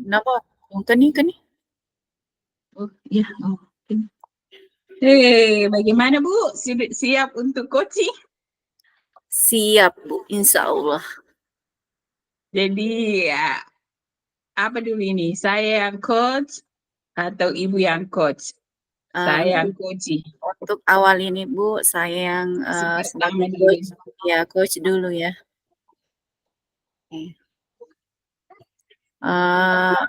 Kenapa? Yang keni? Oh, iya. Oh, oke. Bagaimana Bu? Siap untuk coaching? Siap, Bu, insya Allah. Jadi ya, apa dulu ini? Saya yang coach atau Ibu yang coach? Saya yang coaching. Untuk awal ini, Bu, saya yang sebagai Pertama dulu. coach. Ya, coach dulu ya. Uh,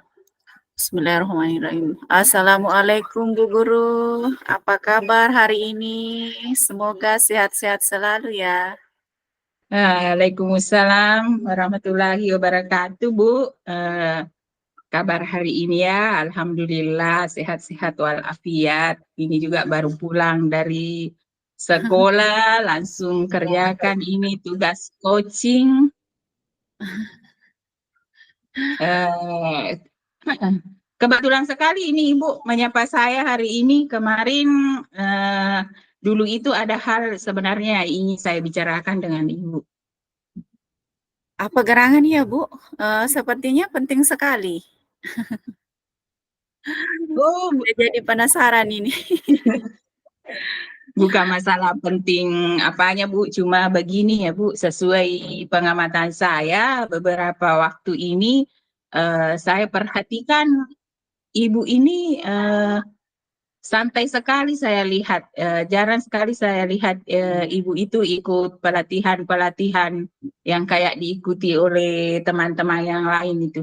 Bismillahirrahmanirrahim. Assalamualaikum Bu Guru. Apa kabar hari ini? Semoga sehat-sehat selalu ya. Waalaikumsalam warahmatullahi wabarakatuh, Bu. Kabar hari ini ya, alhamdulillah sehat-sehat walafiat. Ini juga baru pulang dari sekolah, langsung kerjakan ini tugas coaching. Eh, Kebetulan sekali ini Ibu menyapa saya hari ini. Kemarin dulu itu ada hal sebenarnya ingin saya bicarakan dengan Ibu. Apa gerangan ya, Bu? Sepertinya penting sekali. Oh, Saya jadi penasaran ini. bukan masalah penting apanya Bu, cuma begini ya Bu, sesuai pengamatan saya beberapa waktu ini saya perhatikan Ibu ini santai sekali saya lihat, jarang sekali saya lihat Ibu itu ikut pelatihan-pelatihan yang kayak diikuti oleh teman-teman yang lain itu.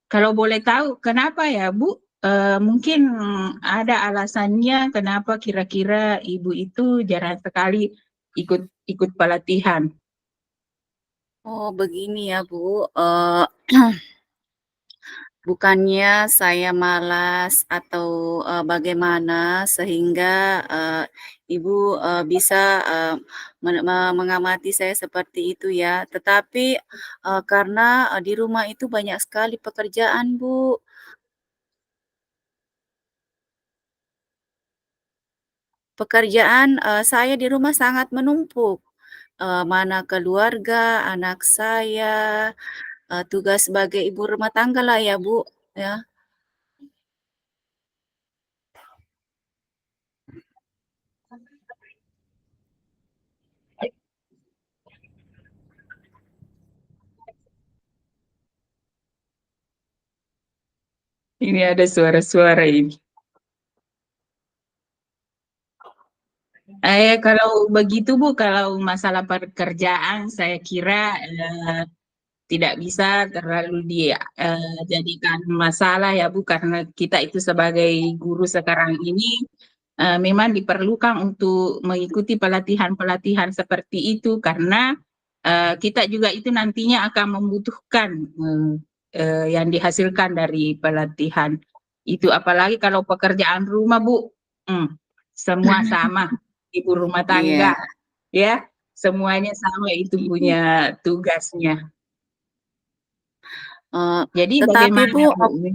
Kalau boleh tahu, kenapa ya, Bu? Mungkin ada alasannya kenapa kira-kira Ibu itu jarang sekali ikut ikut pelatihan. Oh, begini ya, Bu. Bukannya saya malas atau bagaimana sehingga Ibu bisa mengamati saya seperti itu ya. Tetapi karena di rumah itu banyak sekali pekerjaan, Bu. Pekerjaan saya di rumah sangat menumpuk. Mana keluarga, anak saya, tugas sebagai ibu rumah tangga lah ya, Bu, ya. Ini ada suara-suara ini. Kalau begitu Bu, kalau masalah pekerjaan saya kira tidak bisa terlalu dijadikan masalah ya Bu, karena kita itu sebagai guru sekarang ini memang diperlukan untuk mengikuti pelatihan-pelatihan seperti itu karena kita juga itu nantinya akan membutuhkan yang dihasilkan dari pelatihan itu. Apalagi kalau pekerjaan rumah Bu, semua sama, ibu rumah Iya. tangga ya, semuanya sama itu punya tugasnya. Jadi Tetapi bagaimana Bu, Bu?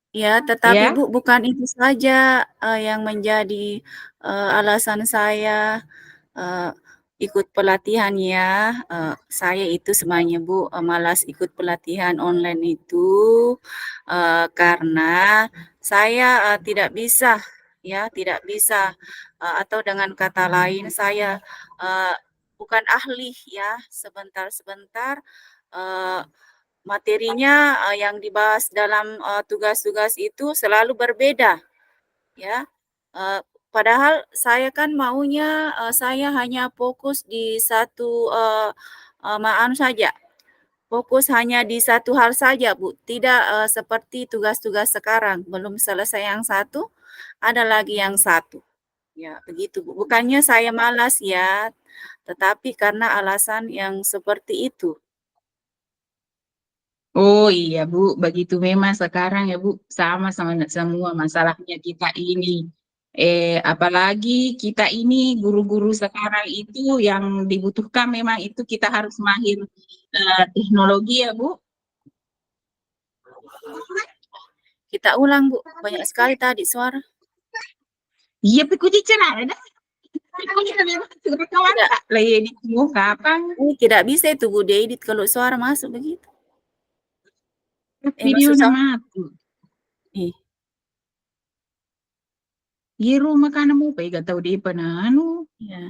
ya, tetapi Ya, Bu, bukan itu saja yang menjadi alasan saya eh, ikut pelatihan ya. Saya itu sebenarnya Bu malas ikut pelatihan online itu karena saya tidak bisa ya, tidak bisa atau dengan kata lain saya eh, bukan ahli ya. Sebentar-sebentar eh, materinya yang dibahas dalam tugas-tugas itu selalu berbeda ya. Eh, Padahal saya kan maunya saya hanya fokus di satu saja. Fokus hanya di satu hal saja, Bu. Tidak seperti tugas-tugas sekarang, belum selesai yang satu, ada lagi yang satu. Ya, begitu, Bu. Bukannya saya malas ya, tetapi karena alasan yang seperti itu. oh iya Bu, begitu memang sekarang ya Bu, sama sama semua masalahnya kita ini. Apalagi kita ini guru-guru sekarang itu yang dibutuhkan memang itu kita harus mahir teknologi ya Bu. Kita ulang, Bu. Banyak sekali tadi suara. Iya, pikuti celana. Kawan Tidak, tak lagi di kapan? tidak bisa itu Bu diedit kalau suara masuk begitu. Video maksud na saya, mati. ih, Giro makana mo pa tahu di pa na ano. ya.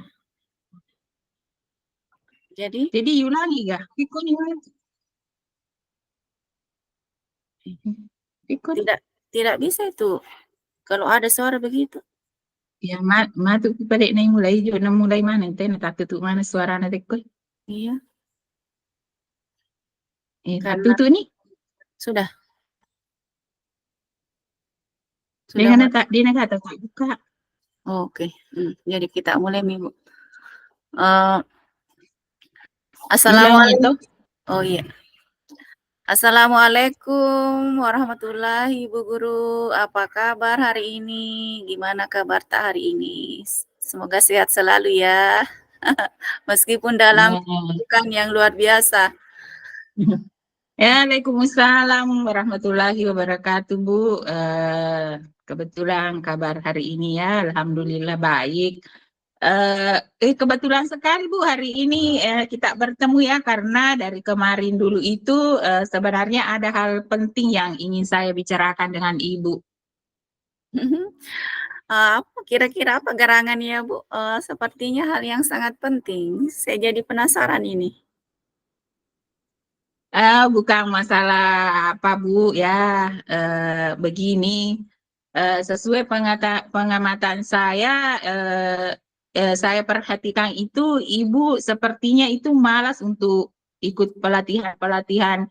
Jadi Jadi ulangi ga. Pikon yun. ih, Pikon. tidak tidak bisa itu kalau ada suara begitu. Ya matu balik na yung mulai. Yun na mulai mana. Ito nakatutu mana suara na ko. Iya, karena Natutu ni. sudah sudah Dengan mulai. nata, di nakata buka. Oke, jadi kita mulai Minggu. Ulangi ito. Assalamualaikum. Oh iya. Assalamualaikum warahmatullahi Ibu Guru. Apa kabar hari ini? Gimana kabar tak hari ini? Semoga sehat selalu ya. Meskipun dalam Ya. bukan yang luar biasa. Ya, Waalaikumsalam warahmatullahi wabarakatuh, Bu. Kebetulan kabar hari ini ya, alhamdulillah baik. Kebetulan sekali Bu, hari ini kita bertemu ya, karena dari kemarin dulu itu sebenarnya ada hal penting yang ingin saya bicarakan dengan Ibu. Apa kira-kira apa gerangannya Bu? Sepertinya hal yang sangat penting. Saya jadi penasaran ini. Bukan masalah apa Bu ya, begini. Sesuai pengamatan saya, saya perhatikan itu Ibu sepertinya itu malas untuk ikut pelatihan-pelatihan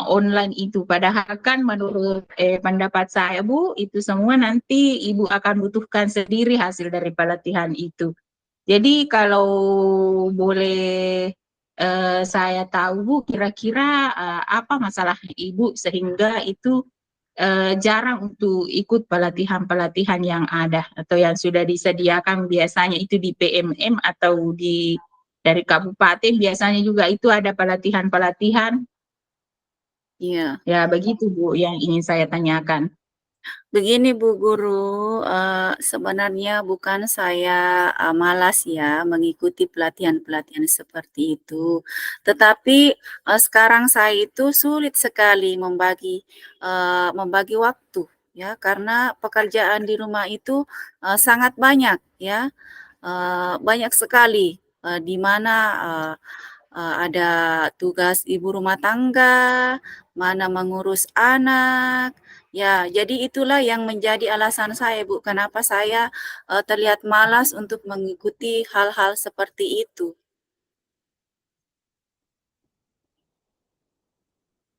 online itu. Padahal kan menurut pendapat saya Bu, itu semua nanti Ibu akan butuhkan sendiri hasil dari pelatihan itu. Jadi kalau boleh saya tahu Bu, kira-kira apa masalah Ibu sehingga itu jarang untuk ikut pelatihan-pelatihan yang ada atau yang sudah disediakan, biasanya itu di PMM atau di dari kabupaten, biasanya juga itu ada pelatihan-pelatihan. Iya. Ya begitu Bu yang ingin saya tanyakan. Begini Bu Guru, sebenarnya bukan saya, malas ya mengikuti pelatihan-pelatihan seperti itu. Tetapi, sekarang saya itu sulit sekali membagi waktu ya, karena pekerjaan di rumah itu, sangat banyak ya, banyak sekali, di mana, ada tugas ibu rumah tangga, mana mengurus anak. Ya, jadi itulah yang menjadi alasan saya, Bu, kenapa saya, terlihat malas untuk mengikuti hal-hal seperti itu.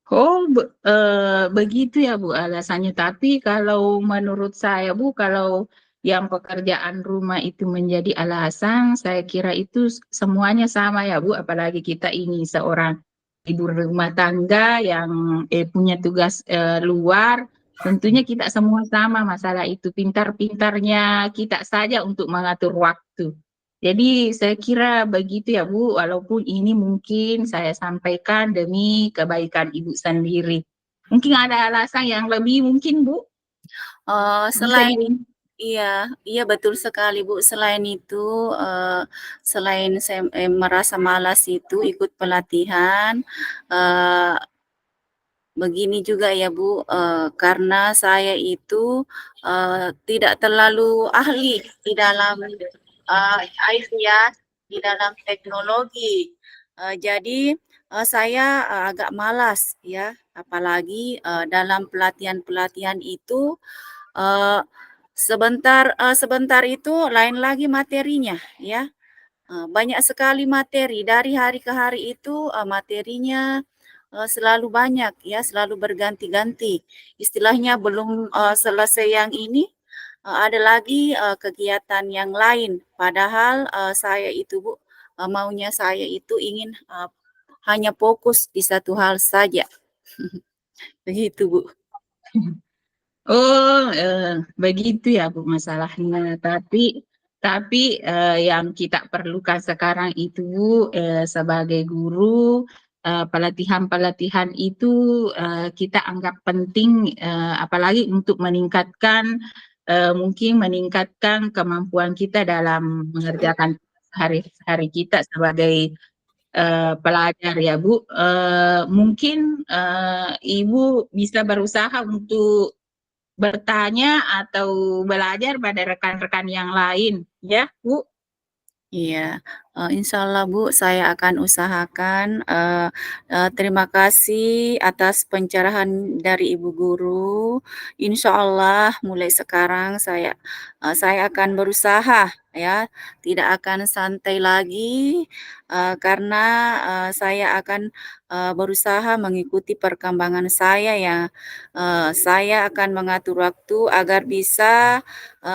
Oh, begitu ya Bu alasannya. Tapi kalau menurut saya Bu, kalau yang pekerjaan rumah itu menjadi alasan, saya kira itu semuanya sama ya Bu. Apalagi kita ini seorang ibu rumah tangga yang punya tugas luar, tentunya kita semua sama masalah itu. Pintar-pintarnya kita saja untuk mengatur waktu. Jadi saya kira begitu ya Bu, walaupun ini mungkin saya sampaikan demi kebaikan Ibu sendiri. Mungkin ada alasan yang lebih mungkin Bu, bisa Selain di... iya iya betul sekali, Bu. Selain itu, selain saya, merasa malas itu ikut pelatihan, eee begini juga ya Bu, karena saya itu, tidak terlalu ahli di dalam, IT ya, di dalam teknologi. Jadi, saya, agak malas ya, apalagi, dalam pelatihan-pelatihan itu, eee, sebentar itu lain lagi materinya ya. Banyak sekali materi, dari hari ke hari itu, materinya, selalu banyak ya, selalu berganti-ganti. Istilahnya belum, selesai yang ini, ada lagi, kegiatan yang lain. Padahal, saya itu Bu, maunya saya itu ingin, hanya fokus di satu hal saja. Begitu Bu. Oh, begitu ya Bu masalahnya. Tapi yang kita perlukan sekarang itu Bu, sebagai guru, pelatihan-pelatihan itu kita anggap penting, apalagi untuk meningkatkan, mungkin meningkatkan kemampuan kita dalam mengerjakan hari-hari kita sebagai pelajar ya Bu. Mungkin Ibu bisa berusaha untuk bertanya atau belajar pada rekan-rekan yang lain ya Bu. Iya, insya Allah Bu, saya akan usahakan. Terima kasih atas pencerahan dari Ibu Guru. Insya Allah mulai sekarang saya akan berusaha ya, tidak akan santai lagi karena saya akan berusaha mengikuti perkembangan saya ya. Saya akan mengatur waktu agar bisa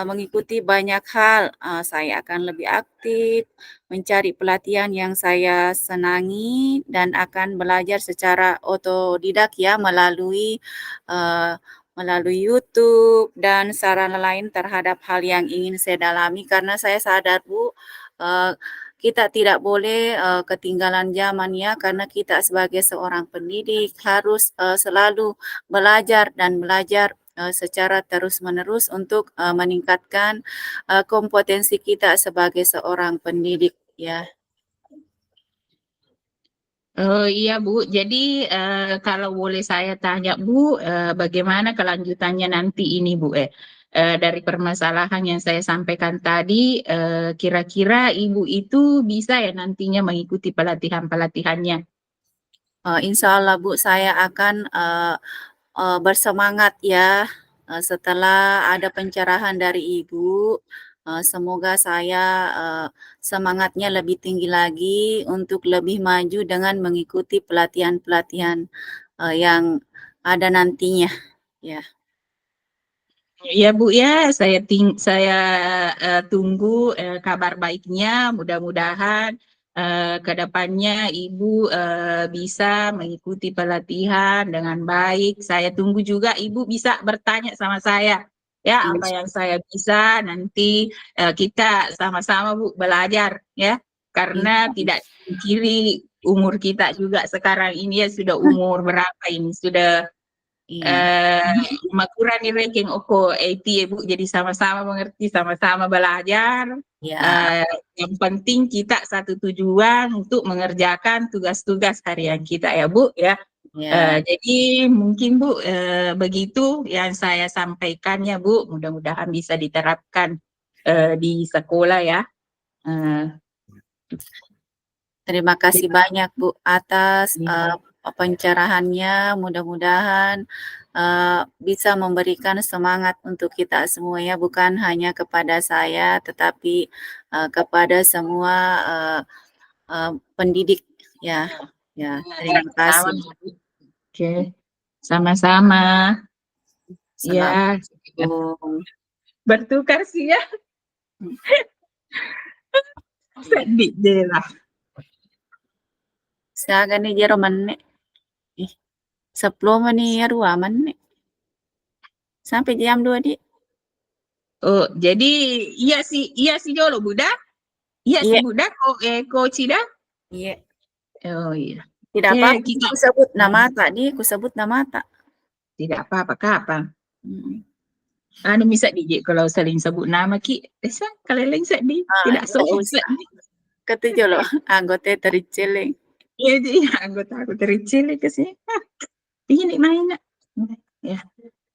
mengikuti banyak hal. Saya akan lebih aktif, mencari pelatihan yang saya senangi dan akan belajar secara otodidak ya uh, melalui YouTube dan sarana lain terhadap hal yang ingin saya dalami karena saya sadar Bu, uh, kita tidak boleh ketinggalan zaman ya karena kita sebagai seorang pendidik harus selalu belajar dan belajar secara terus-menerus untuk meningkatkan kompetensi kita sebagai seorang pendidik ya. Oh iya Bu, jadi kalau boleh saya tanya Bu, bagaimana kelanjutannya nanti ini Bu? Dari permasalahan yang saya sampaikan tadi, kira-kira Ibu itu bisa ya nantinya mengikuti pelatihan-pelatihannya? Insya Allah Bu, saya akan bersemangat ya setelah ada pencerahan dari Ibu. Semoga saya semangatnya lebih tinggi lagi untuk lebih maju dengan mengikuti pelatihan-pelatihan yang ada nantinya. Ya, Iya Bu ya, saya tunggu kabar baiknya. Mudah-mudahan ke depannya Ibu bisa mengikuti pelatihan dengan baik. Saya tunggu juga Ibu bisa bertanya sama saya. Ya, apa insya, yang saya bisa nanti kita sama-sama Bu belajar ya. Karena insya tidak dipungkiri umur kita juga sekarang ini ya sudah umur berapa ini? Sudah iya, makurani ranking oko 80 ya Bu, jadi sama-sama mengerti, sama-sama belajar. ya, Eh, yang penting kita satu tujuan untuk mengerjakan tugas-tugas harian kita ya Bu ya. ya, Jadi mungkin Bu begitu yang saya sampaikan ya Bu, mudah-mudahan bisa diterapkan di sekolah ya. Eh, terima kasih terima banyak Bu atas kasih. pencerahannya. Mudah-mudahan bisa memberikan semangat untuk kita semua ya, bukan hanya kepada saya, tetapi kepada semua uh, pendidik ya. Ya, terima Sama, kasih. Bu. Oke, sama-sama. Ya, Assalamualaikum. bertukar sih ya. Sedih deh lah. Saga ni jero menit. Ih, 10 menit ya 2 menit. Sampai jam 2 di. Oh, jadi iya sih Jolo Buddha. Iya sih Iya, Buddha kok Coach Ida. iya. Oh iya. Tidak Oke, apa-apa, kita aku sebut nama tak di, aku sebut nama tak. tidak apa-apa kapan. Hmm. Anu bisa DJ kalau saling sebut nama Ki. Bisa kalau lain sedih. Tidak Tidak sopan usah. sedih. Ketujuh loh, anggota terceleng. Iya, jadi anggota aku terkecil ke sini. Ini main. Ya.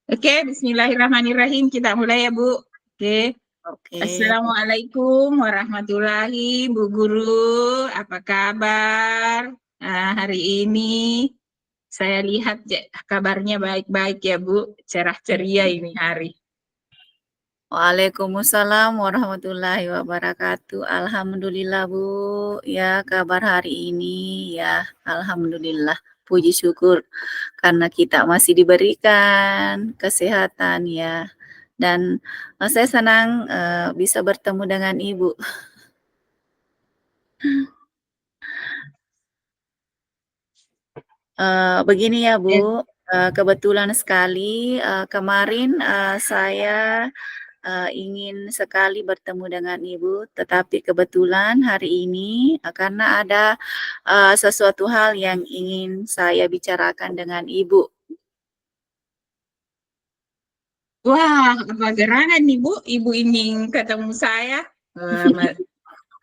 Oke, Bismillahirrahmanirrahim. Kita mulai ya, Bu. Oke. Oke. Assalamualaikum warahmatullahi Bu Guru. Apa kabar? Hari ini saya lihat kabarnya baik-baik ya Bu. Cerah ceria ini hari. Waalaikumsalam warahmatullahi wabarakatuh. Alhamdulillah Bu. Ya, kabar hari ini ya, alhamdulillah. Puji syukur karena kita masih diberikan kesehatan ya. Dan saya senang bisa bertemu dengan Ibu. Begini ya Bu, Ya. kebetulan sekali kemarin saya ingin sekali bertemu dengan Ibu, tetapi kebetulan hari ini karena ada sesuatu hal yang ingin saya bicarakan dengan Ibu. Wah, apa gerangan nih Bu? Ibu ini ketemu saya.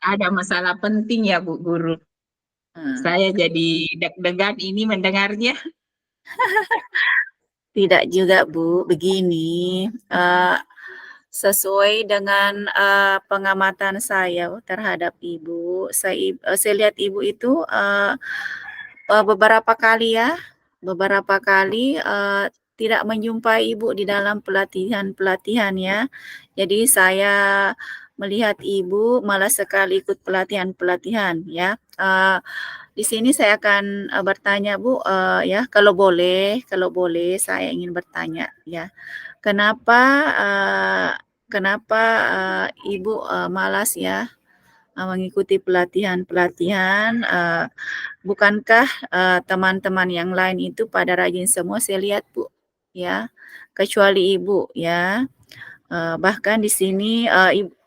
Ada masalah penting ya Bu Guru. Eee, Saya jadi deg-degan ini mendengarnya. Tidak juga, Bu. Begini, sesuai dengan, pengamatan saya terhadap Ibu, saya lihat Ibu itu, beberapa kali ya, beberapa kali, tidak menjumpai Ibu di dalam pelatihan-pelatihan ya. Jadi saya melihat Ibu malah sekali ikut pelatihan-pelatihan ya. Di sini saya akan, bertanya Bu, ya kalau boleh saya ingin bertanya ya. Kenapa, eee kenapa, Ibu, malas ya, mengikuti pelatihan-pelatihan, bukankah, teman-teman yang lain itu pada rajin semua saya lihat Bu, ya, kecuali Ibu ya, bahkan di sini,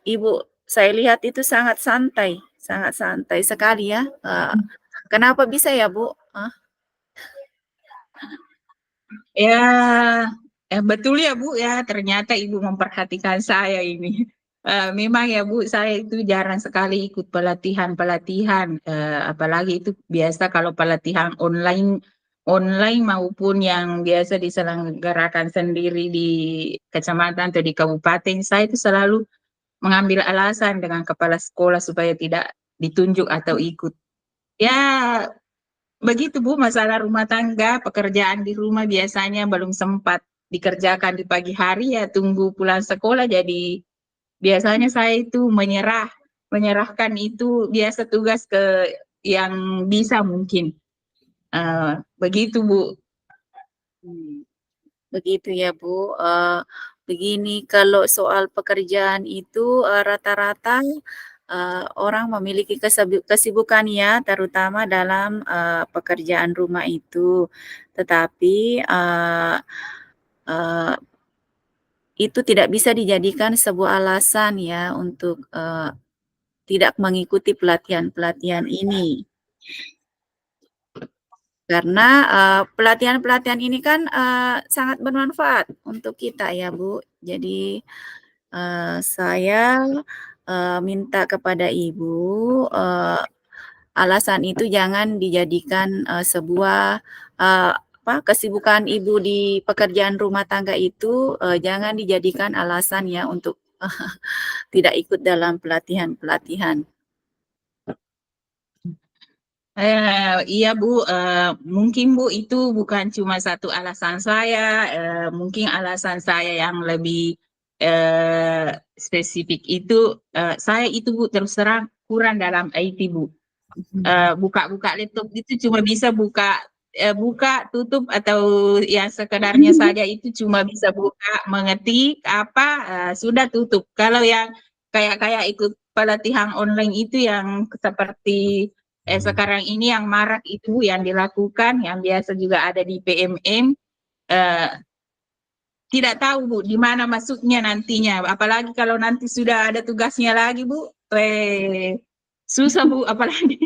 Ibu saya lihat itu sangat santai sekali ya, kenapa bisa ya Bu? Ya, betul ya Bu ya, ternyata Ibu memperhatikan saya ini. Memang ya Bu, saya itu jarang sekali ikut pelatihan-pelatihan, apalagi itu biasa kalau pelatihan online, online maupun yang biasa diselenggarakan sendiri di kecamatan atau di kabupaten, saya itu selalu mengambil alasan dengan kepala sekolah supaya tidak ditunjuk atau ikut. Ya, begitu Bu, masalah rumah tangga, pekerjaan di rumah biasanya belum sempat dikerjakan di pagi hari ya tunggu pulang sekolah. Jadi biasanya saya itu menyerahkan itu biasa tugas ke yang bisa mungkin. Begitu Bu. Hmm. Begitu ya, Bu. Begini, kalau soal pekerjaan itu, rata-rata, orang memiliki kesibukan ya, terutama dalam, pekerjaan rumah itu. Tetapi, eee, itu tidak bisa dijadikan sebuah alasan ya untuk, tidak mengikuti pelatihan-pelatihan ini. Karena, pelatihan-pelatihan ini kan, sangat bermanfaat untuk kita ya, Bu. Jadi, saya, minta kepada Ibu, alasan itu jangan dijadikan, sebuah, kesibukan Ibu di pekerjaan rumah tangga itu, jangan dijadikan alasan ya untuk tidak ikut dalam pelatihan-pelatihan. Iya Bu, mungkin Bu itu bukan cuma satu alasan saya, mungkin alasan saya yang lebih spesifik itu, saya itu Bu terus terang kurang dalam IT Bu. Buka-buka laptop itu cuma bisa buka, tutup atau yang sekedarnya saja itu cuma bisa buka, mengetik apa, sudah tutup. Kalau yang kayak ikut pelatihan online itu yang seperti sekarang ini yang marak itu yang dilakukan, yang biasa juga ada di PMM, eh, tidak tahu Bu di mana masuknya nantinya. Apalagi kalau nanti sudah ada tugasnya lagi Bu, susah Bu apalagi.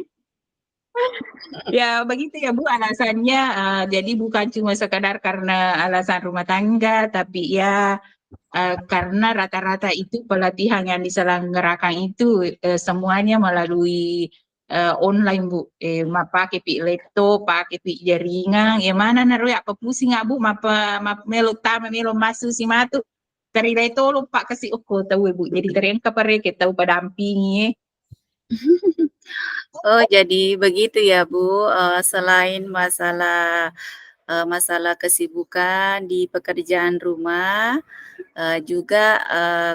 Ya begitu ya Bu alasannya. Jadi bukan cuma sekadar karena alasan rumah tangga, tapi ya karena rata-rata itu pelatihan yang diselenggarakan itu semuanya melalui online Bu. Pakai pi laptop, pakai pi jaringan. Ya mana naruh ya apa pusing Bu, mapa melo tama melo masuk si matu. Dari itu lupa kasih ukur tahu Bu. Jadi dari yang kapare kita tahu padampingi. Oh, jadi begitu ya, Bu, selain masalah kesibukan di pekerjaan rumah, juga,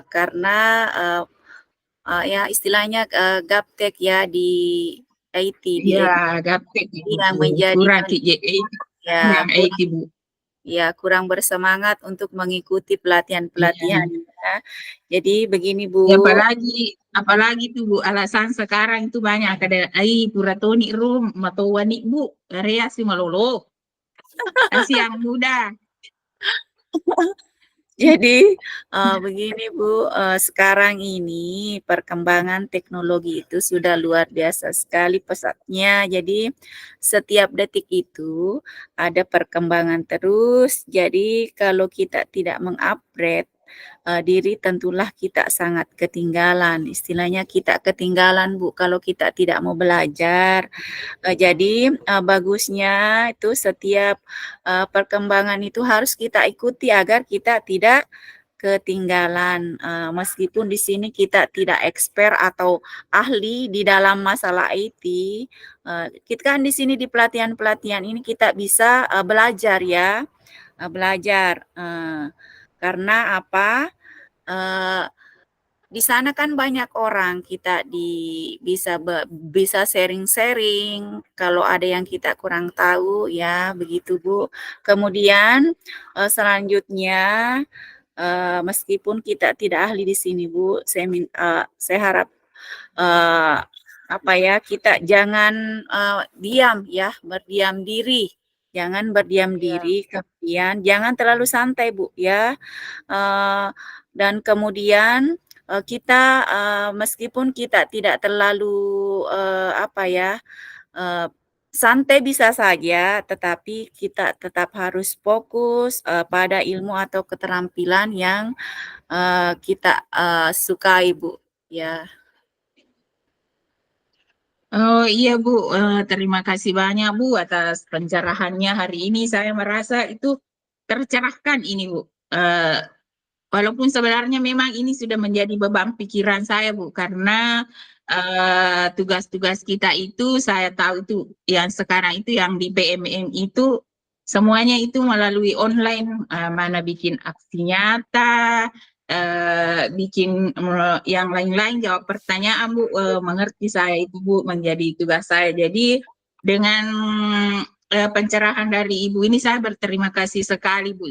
karena, ya istilahnya, gaptek ya di IT Ya, gaptek yang gitu. Kurang menjadikan ya kurang IT Bu. kurang bersemangat untuk mengikuti pelatihan-pelatihan Iya. ya. Jadi begini, Ya Bu. apalagi tuh Bu, alasan sekarang itu banyak ada puratoni rum matowani Bu, area si malolo, si yang muda. Jadi, begini Bu, sekarang ini perkembangan teknologi itu sudah luar biasa sekali pesatnya. Jadi, setiap detik itu ada perkembangan terus. Jadi, kalau kita tidak mengupgrade diri, tentulah kita sangat ketinggalan. Istilahnya kita ketinggalan, Bu, kalau kita tidak mau belajar. Jadi, bagusnya itu setiap, perkembangan itu harus kita ikuti agar kita tidak ketinggalan, meskipun di sini kita tidak expert atau ahli di dalam masalah IT, kita kan di sini di pelatihan-pelatihan ini kita bisa, belajar ya, belajar, karena apa, eee, di sana kan banyak orang, kita bisa sharing-sharing kalau ada yang kita kurang tahu ya, begitu, Bu. Kemudian, selanjutnya, meskipun kita tidak ahli di sini, Bu, saya harap, eee, apa ya, kita jangan, diam ya, berdiam diri. Jangan berdiam Iya. diri, kemudian jangan terlalu santai, Bu, ya. Eee, dan kemudian, kita, meskipun kita tidak terlalu, apa ya, eee, santai bisa saja, tetapi kita tetap harus fokus, pada ilmu atau keterampilan yang, kita, sukai, Bu, ya. Oh iya Bu, terima kasih banyak Bu atas pencerahannya hari ini. Saya merasa itu tercerahkan ini Bu. Eh, Walaupun sebenarnya memang ini sudah menjadi beban pikiran saya, Bu, karena tugas-tugas kita itu saya tahu itu yang sekarang itu yang di PMM itu semuanya itu melalui online, mana bikin aksi nyata, bikin yang lain-lain jawab pertanyaan, Bu, mengerti saya itu Bu menjadi tugas saya. Jadi dengan pencerahan dari Ibu ini saya berterima kasih sekali, Bu.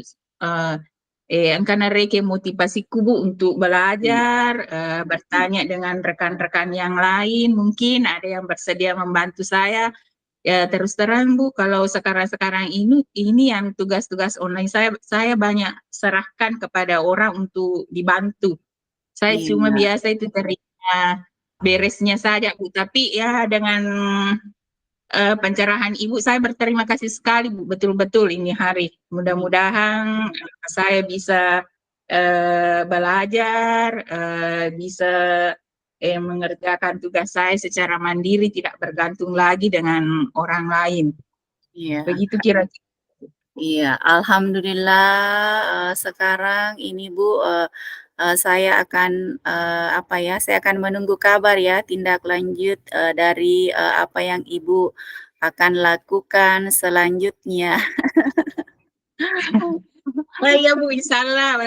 Eh, karena reke motivasiku Bu untuk belajar, bertanya dengan rekan-rekan yang lain, mungkin ada yang bersedia membantu saya. Ya terus terang Bu, kalau sekarang-sekarang ini yang tugas-tugas online saya banyak serahkan kepada orang untuk dibantu. Saya cuma Iya, biasa itu terima beresnya saja Bu, tapi ya dengan pencerahan Ibu saya berterima kasih sekali Bu, betul-betul ini hari. Mudah-mudahan saya bisa belajar, bisa mengerjakan tugas saya secara mandiri, tidak bergantung lagi dengan orang lain. iya. Begitu kira-kira. Iya, alhamdulillah, sekarang ini Bu, saya akan, apa ya, saya akan menunggu kabar ya, tindak lanjut, dari, apa yang Ibu akan lakukan selanjutnya. Oh iya Bu, insya Allah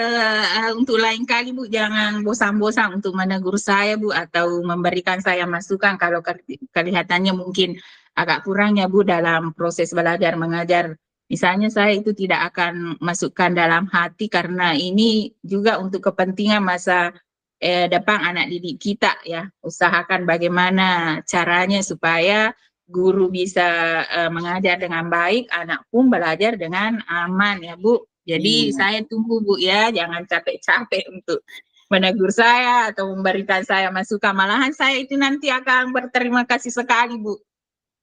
untuk lain kali Bu jangan bosan-bosan untuk menegur saya Bu atau memberikan saya masukan kalau kelihatannya mungkin agak kurangnya Bu dalam proses belajar mengajar. Misalnya saya itu tidak akan masukkan dalam hati karena ini juga untuk kepentingan masa depan anak didik kita ya. Usahakan bagaimana caranya supaya guru bisa mengajar dengan baik, anak pun belajar dengan aman ya Bu. Jadi Iya, saya tunggu Bu ya, jangan capek-capek untuk menegur saya atau memberikan saya masukan. Malahan saya itu nanti akan berterima kasih sekali Bu.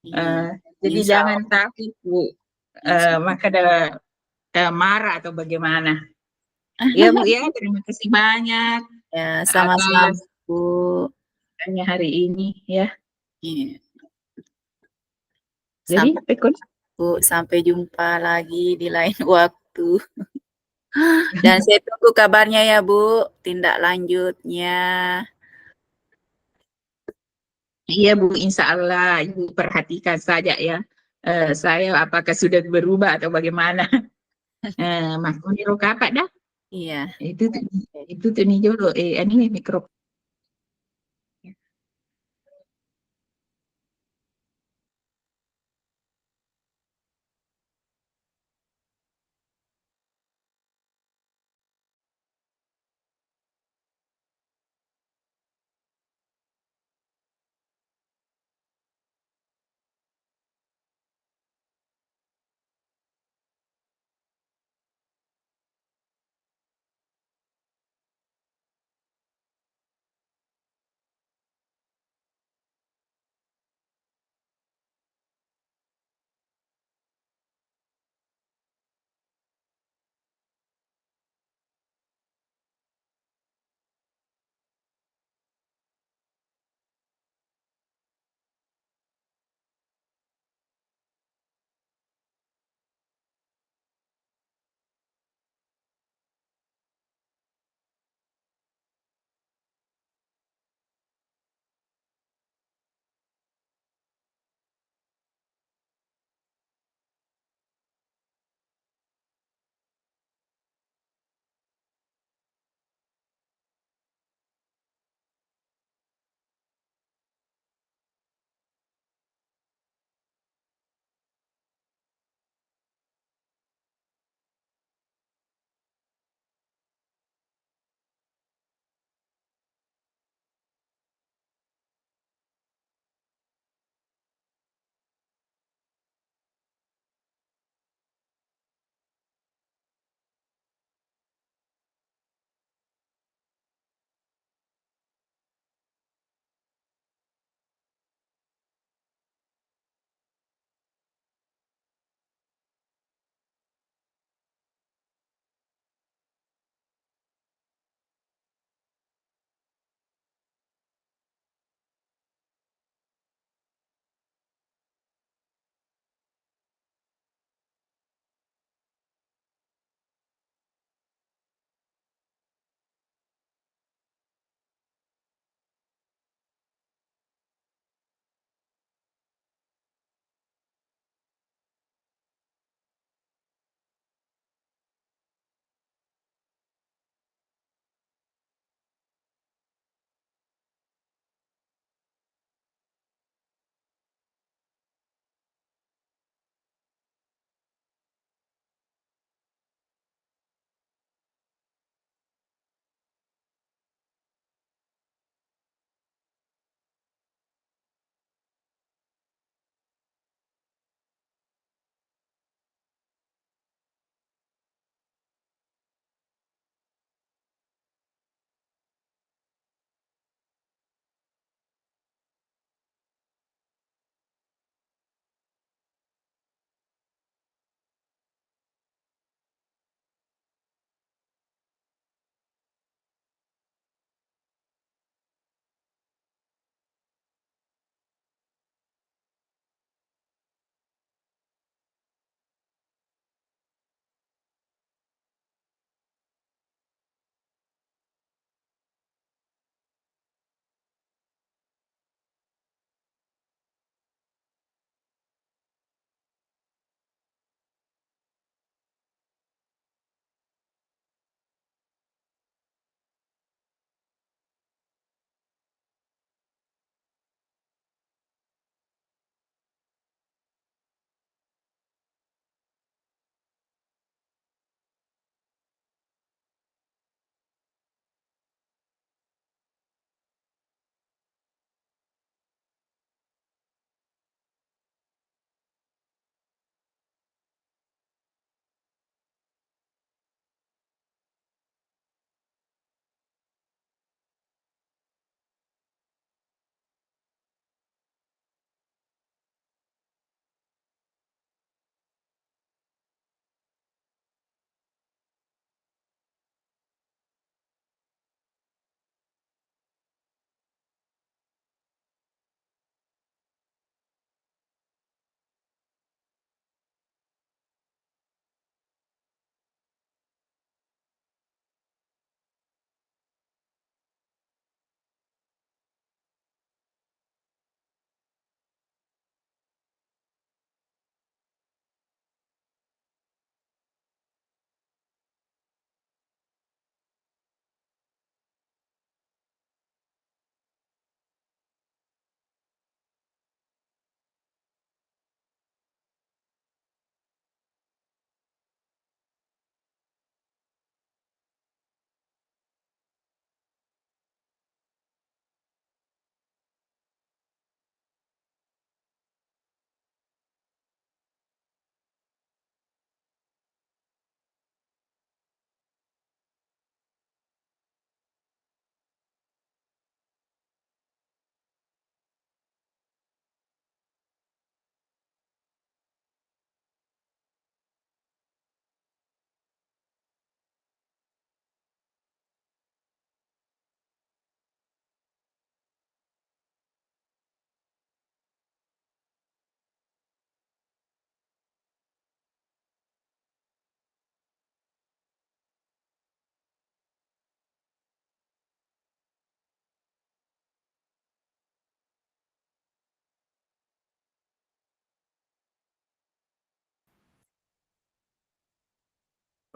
iya, Eh, jadi insya jangan Allah, takut Bu, insya maka ada marah atau bagaimana. Ya Bu ya, terima kasih banyak ya, sama-sama atas Bu. tanya hari ini ya. Iya, Jadi, sampai Bu, sampai jumpa lagi di lain waktu. Dan saya tunggu kabarnya ya Bu, tindak lanjutnya. iya Bu, insya Allah Ibu perhatikan saja ya. Saya apakah sudah berubah atau bagaimana? Makanya kapak dah. Iya. Itu tuh, itu tuh nih dulu. Ini mikro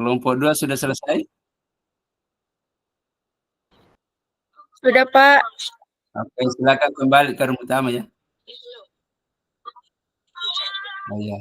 Kelompok 2 sudah selesai? Sudah, Pak. Oke, silakan kembali ke room utama ya. Oh, ya.